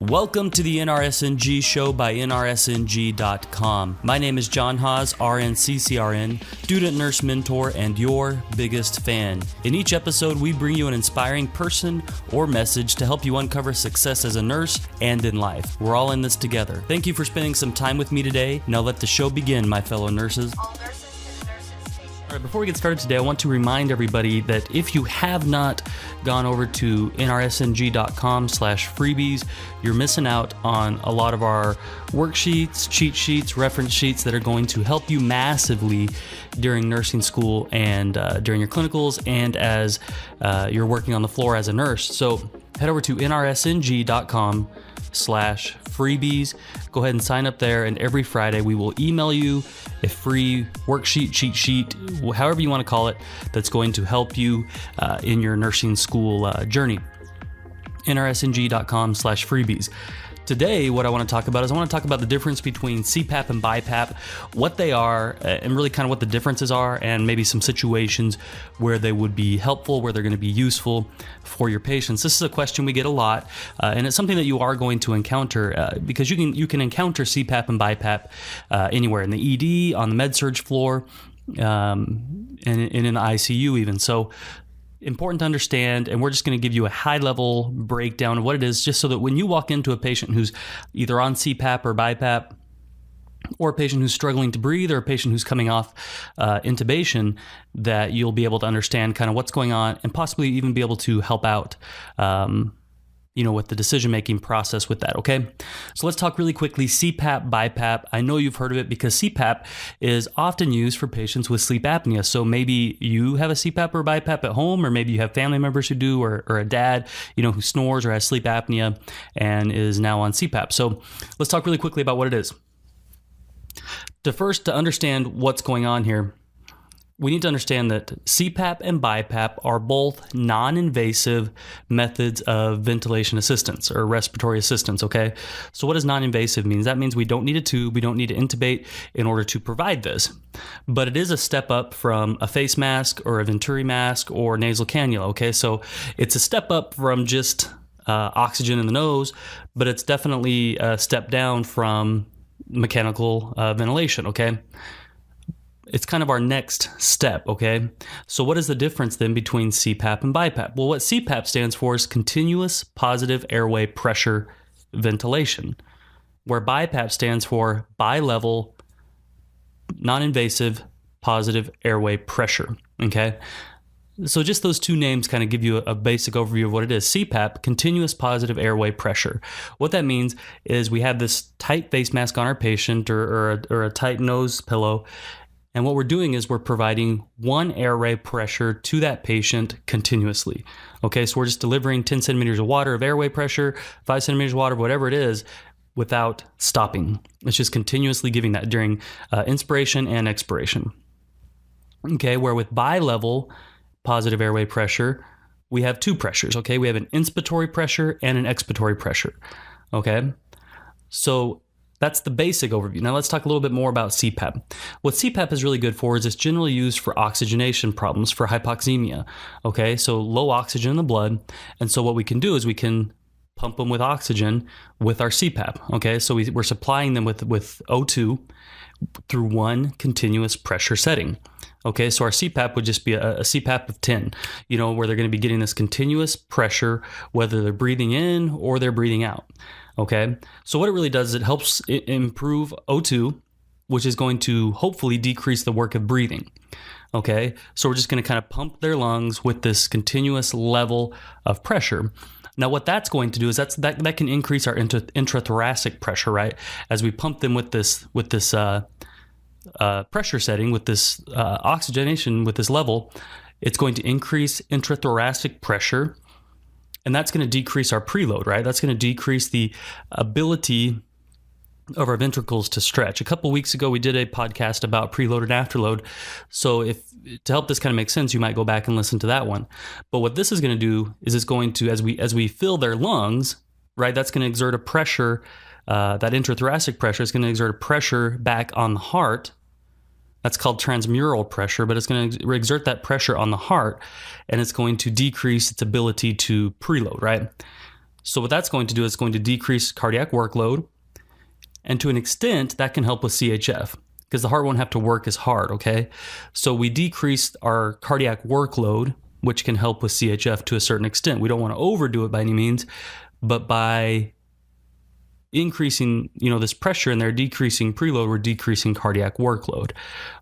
Welcome to the NRSNG show by NRSNG.com. My name is John Haas, RN CCRN, student nurse mentor, and your biggest fan. In each episode, we bring you an inspiring person or message to help you uncover success as a nurse and in life. We're all in this together. Thank you for spending some time with me today. Now let the show begin, my fellow nurses. All nurses to the nurses station. All right, before we get started today, I want to remind everybody that if you have not gone over to nrsng.com/freebies, you're missing out on a lot of our worksheets, cheat sheets, reference sheets that are going to help you massively during nursing school and during your clinicals and as you're working on the floor as a nurse. So head over to nrsng.com/freebies. Go ahead and sign up there, and every Friday we will email you a free worksheet, cheat sheet, however you want to call it, that's going to help you in your nursing school journey. nrsng.com/freebies. Today, what I want to talk about is the difference between CPAP and BiPAP, what they are, and really kind of what the differences are, and maybe some situations where they would be helpful, where they're going to be useful for your patients. This is a question we get a lot, and it's something that you are going to encounter because you can encounter CPAP and BiPAP anywhere, in the ED, on the med-surg floor, and in the ICU even. So important to understand, and we're just going to give you a high-level breakdown of what it is, just so that when you walk into a patient who's either on CPAP or BiPAP, or a patient who's struggling to breathe, or a patient who's coming off intubation, that you'll be able to understand kind of what's going on and possibly even be able to help out with the decision-making process with that, okay? So let's talk really quickly, CPAP, BiPAP. I know you've heard of it because CPAP is often used for patients with sleep apnea. So maybe you have a CPAP or BiPAP at home, or maybe you have family members who do, or a dad, who snores or has sleep apnea and is now on CPAP. So let's talk really quickly about what it is. To understand what's going on here, we need to understand that CPAP and BiPAP are both non-invasive methods of ventilation assistance or respiratory assistance, okay? So what does non-invasive mean? That means we don't need a tube, we don't need to intubate in order to provide this. But it is a step up from a face mask or a Venturi mask or nasal cannula, okay? So it's a step up from just oxygen in the nose, but it's definitely a step down from mechanical ventilation, okay? It's kind of our next step, okay? So what is the difference then between CPAP and BiPAP? Well, what CPAP stands for is continuous positive airway pressure ventilation, where BiPAP stands for bi-level, non-invasive, positive airway pressure, okay? So just those two names kind of give you a basic overview of what it is. CPAP, continuous positive airway pressure. What that means is we have this tight face mask on our patient or a tight nose pillow, and what we're doing is we're providing one airway pressure to that patient continuously. Okay, so we're just delivering 10 centimeters of water of airway pressure, 5 centimeters of water, whatever it is, without stopping. It's just continuously giving that during inspiration and expiration. Okay, where with bi-level positive airway pressure, we have two pressures. Okay, we have an inspiratory pressure and an expiratory pressure. Okay, so that's the basic overview. Now let's talk a little bit more about CPAP. What CPAP is really good for is it's generally used for oxygenation problems, for hypoxemia. Okay, so low oxygen in the blood. And so what we can do is we can pump them with oxygen with our CPAP. Okay, so we're supplying them with O2 through one continuous pressure setting. Okay, so our CPAP would just be a CPAP of 10, where they're going to be getting this continuous pressure, whether they're breathing in or they're breathing out. Okay, so what it really does is it helps improve O2, which is going to hopefully decrease the work of breathing. Okay, so we're just going to kind of pump their lungs with this continuous level of pressure. Now, what that's going to do is that can increase our intrathoracic pressure, right? As we pump them with this pressure setting, with this oxygenation, with this level, it's going to increase intrathoracic pressure. And that's going to decrease our preload, right? That's going to decrease the ability of our ventricles to stretch. A couple weeks ago, we did a podcast about preload and afterload. So to help this kind of make sense, you might go back and listen to that one. But what this is going to do is it's going to, as we fill their lungs, right, that's going to exert a pressure, that intrathoracic pressure is going to exert a pressure back on the heart. That's called transmural pressure, but it's going to exert that pressure on the heart, and it's going to decrease its ability to preload, right? So what that's going to do is going to decrease cardiac workload. And to an extent, that can help with CHF because the heart won't have to work as hard, okay? So we decrease our cardiac workload, which can help with CHF to a certain extent. We don't want to overdo it by any means, but by increasing, this pressure in there, decreasing preload, we're decreasing cardiac workload.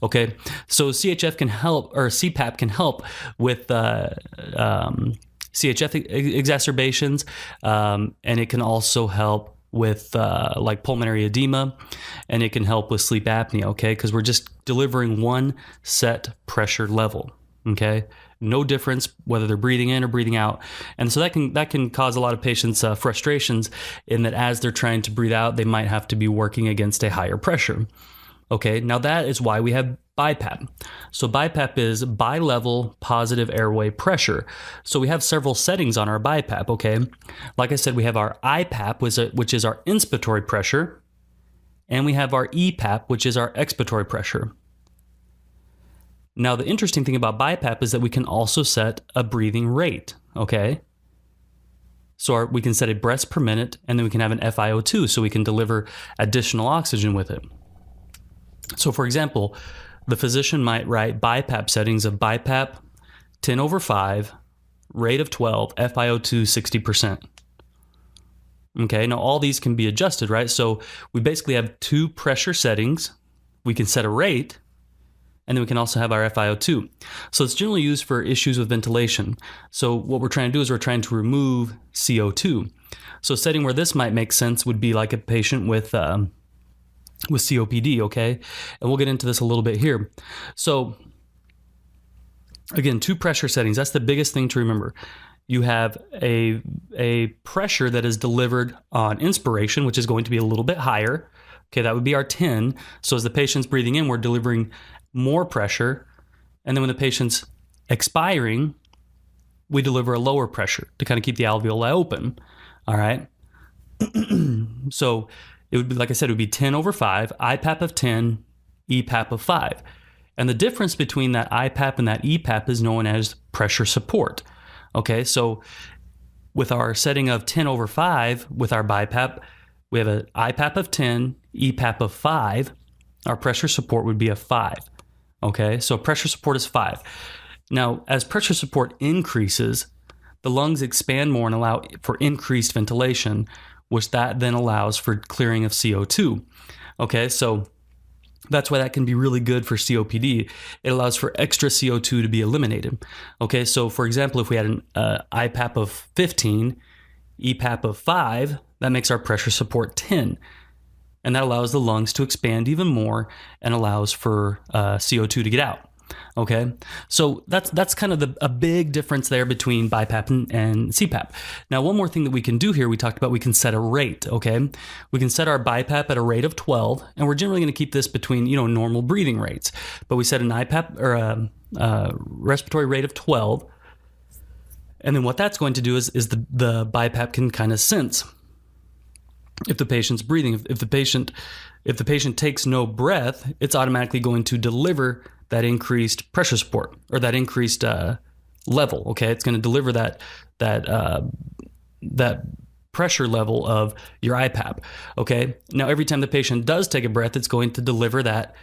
Okay, so CHF can help, or CPAP can help with CHF exacerbations, and it can also help with like pulmonary edema, and it can help with sleep apnea. Okay, because we're just delivering one set pressure level. Okay, no difference whether they're breathing in or breathing out, and so that can cause a lot of patients frustrations in that as they're trying to breathe out, they might have to be working against a higher pressure. Okay, now that is why we have BiPAP. So BiPAP is bi-level positive airway pressure. So we have several settings on our BiPAP. Okay, like I said, we have our IPAP, which is our inspiratory pressure, and we have our EPAP, which is our expiratory pressure. Now, the interesting thing about BiPAP is that we can also set a breathing rate, okay? So we can set a breaths per minute, and then we can have an FiO2, so we can deliver additional oxygen with it. So, for example, the physician might write BiPAP settings of BiPAP 10/5, rate of 12, FiO2 60%. Okay, now all these can be adjusted, right? So we basically have two pressure settings. We can set a rate, and then we can also have our FiO2. So it's generally used for issues with ventilation. So what we're trying to do is we're trying to remove CO2. So a setting where this might make sense would be like a patient with COPD, okay? And we'll get into this a little bit here. So again, two pressure settings. That's the biggest thing to remember. You have a pressure that is delivered on inspiration, which is going to be a little bit higher. Okay, that would be our 10. So as the patient's breathing in, we're delivering more pressure, and then when the patient's expiring, we deliver a lower pressure to kind of keep the alveoli open. All right. So it would be, like I said, it would be 10/5, IPAP of 10, EPAP of 5. And the difference between that IPAP and that EPAP is known as pressure support. Okay, so with our setting of 10/5 with our BiPAP, we have an IPAP of 10, EPAP of 5. Our pressure support would be a 5. Okay, so pressure support is 5. Now, as pressure support increases, the lungs expand more and allow for increased ventilation, which that then allows for clearing of CO2. Okay, so that's why that can be really good for COPD. It allows for extra CO2 to be eliminated. Okay, so for example, if we had an IPAP of 15, EPAP of 5, that makes our pressure support 10. And that allows the lungs to expand even more and allows for CO2 to get out. Okay, so that's kind of a big difference there between BiPAP and CPAP. Now, one more thing that we can do here, we talked about we can set a rate. Okay, we can set our BiPAP at a rate of 12, and we're generally going to keep this between normal breathing rates. But we set an IPAP or a respiratory rate of 12, and then what that's going to do is the BiPAP can kind of sense if the patient's breathing. If the patient takes no breath, it's automatically going to deliver that increased pressure support or that increased level. Okay, it's going to deliver that pressure level of your IPAP. Okay, now every time the patient does take a breath, it's going to deliver that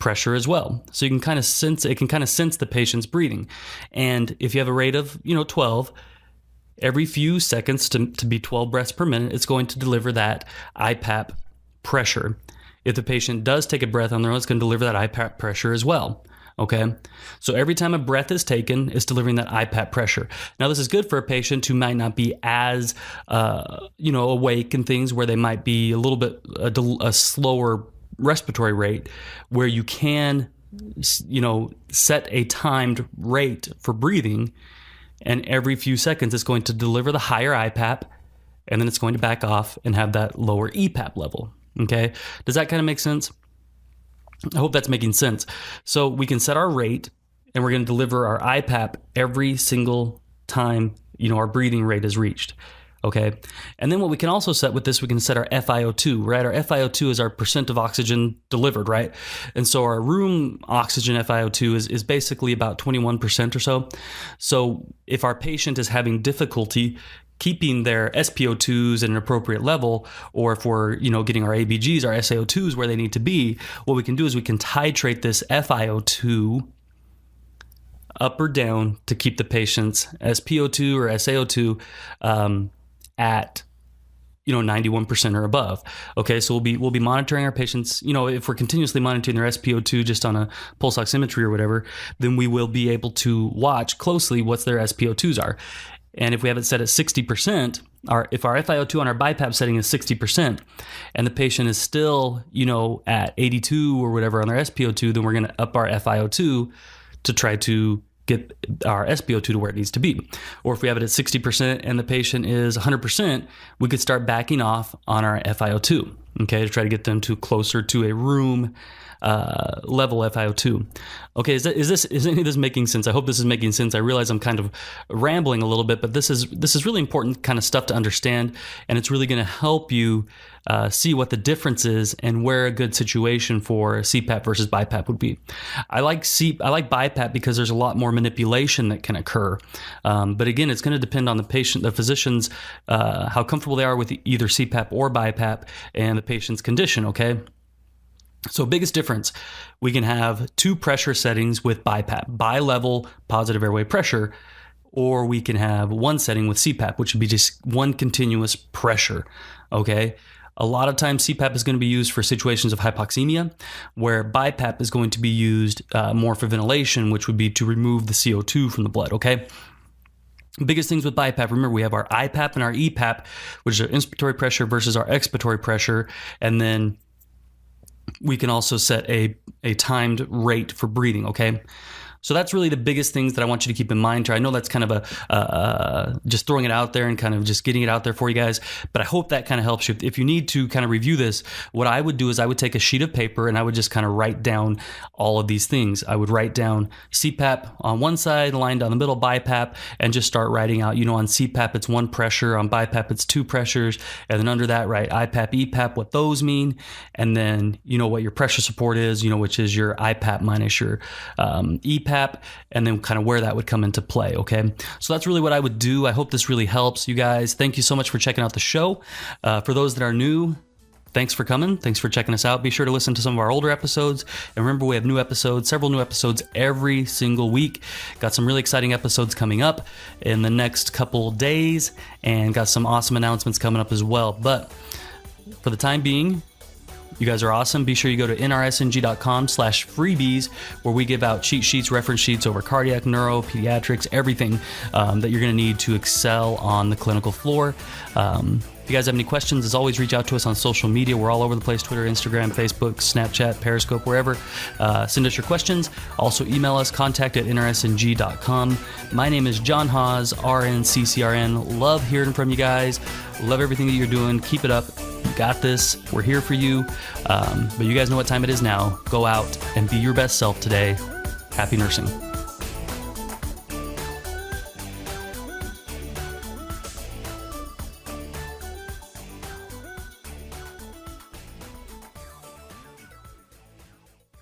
pressure as well. So you can kind of sense it. Can kind of sense the patient's breathing. And if you have a rate of 12. Every few seconds to be 12 breaths per minute, it's going to deliver that IPAP pressure. If the patient does take a breath on their own, it's going to deliver that IPAP pressure as well. Okay, so every time a breath is taken, it's delivering that IPAP pressure. Now, this is good for a patient who might not be as awake and things, where they might be a little bit a slower respiratory rate, where you can set a timed rate for breathing. And every few seconds, it's going to deliver the higher IPAP, and then it's going to back off and have that lower EPAP level. Okay, does that kind of make sense? I hope that's making sense. So we can set our rate, and we're going to deliver our IPAP every single time our breathing rate is reached. Okay, and then what we can also set with this, we can set our FiO2, right? Our FiO2 is our percent of oxygen delivered, right? And so our room oxygen FiO2 is basically about 21% or so. So if our patient is having difficulty keeping their SpO2s at an appropriate level, or if we're, getting our ABGs, our SaO2s where they need to be, what we can do is we can titrate this FiO2 up or down to keep the patient's SpO2 or SaO2 at 91% or above. Okay, so we'll be monitoring our patients. If we're continuously monitoring their SpO2 just on a pulse oximetry or whatever, then we will be able to watch closely what their SpO2s are. And if we have it set at 60%, if our FiO2 on our BiPAP setting is 60%, and the patient is still, at 82 or whatever on their SpO2, then we're going to up our FiO2 to try to get our SpO2 to where it needs to be. Or if we have it at 60% and the patient is 100%, we could start backing off on our FiO2, okay, to try to get them to closer to a room level FiO2. Okay, is any of this making sense? I hope this is making sense. I realize I'm kind of rambling a little bit, but this is really important kind of stuff to understand, and it's really going to help you see what the difference is and where a good situation for CPAP versus BiPAP would be. I like BiPAP because there's a lot more manipulation that can occur, but again, it's going to depend on the patient, the physicians, how comfortable they are with either CPAP or BiPAP, and the patient's condition. Okay. So biggest difference, we can have two pressure settings with BiPAP, bi-level positive airway pressure, or we can have one setting with CPAP, which would be just one continuous pressure, okay? A lot of times CPAP is going to be used for situations of hypoxemia, where BiPAP is going to be used more for ventilation, which would be to remove the CO2 from the blood, okay? Biggest things with BiPAP, remember we have our IPAP and our EPAP, which is our inspiratory pressure versus our expiratory pressure, and then we can also set a timed rate for breathing, okay? So that's really the biggest things that I want you to keep in mind. I know that's kind of just throwing it out there and kind of just getting it out there for you guys, but I hope that kind of helps you. If you need to kind of review this, what I would do is I would take a sheet of paper and I would just kind of write down all of these things. I would write down CPAP on one side, line down the middle, BiPAP, and just start writing out, on CPAP it's one pressure, on BiPAP it's two pressures, and then under that, write IPAP, EPAP, what those mean, and then what your pressure support is, which is your IPAP minus your EPAP, and then kind of where that would come into play, okay? So that's really what I would do. I hope this really helps you guys. Thank you so much for checking out the show. For those that are new, thanks for coming. Thanks for checking us out. Be sure to listen to some of our older episodes. And remember, we have several new episodes every single week. Got some really exciting episodes coming up in the next couple days, and got some awesome announcements coming up as well. But for the time being, you guys are awesome. Be sure you go to nrsng.com/freebies, where we give out cheat sheets, reference sheets over cardiac, neuro, pediatrics, everything that you're going to need to excel on the clinical floor. If you guys have any questions, as always, reach out to us on social media. We're all over the place: Twitter, Instagram, Facebook, Snapchat, Periscope, wherever. Send us your questions. Also email us, contact@nrsng.com. My name is John Haas, RNCCRN. Love hearing from you guys. Love everything that you're doing. Keep it up. You got this. We're here for you. But you guys know what time it is now. Go out and be your best self today. Happy nursing.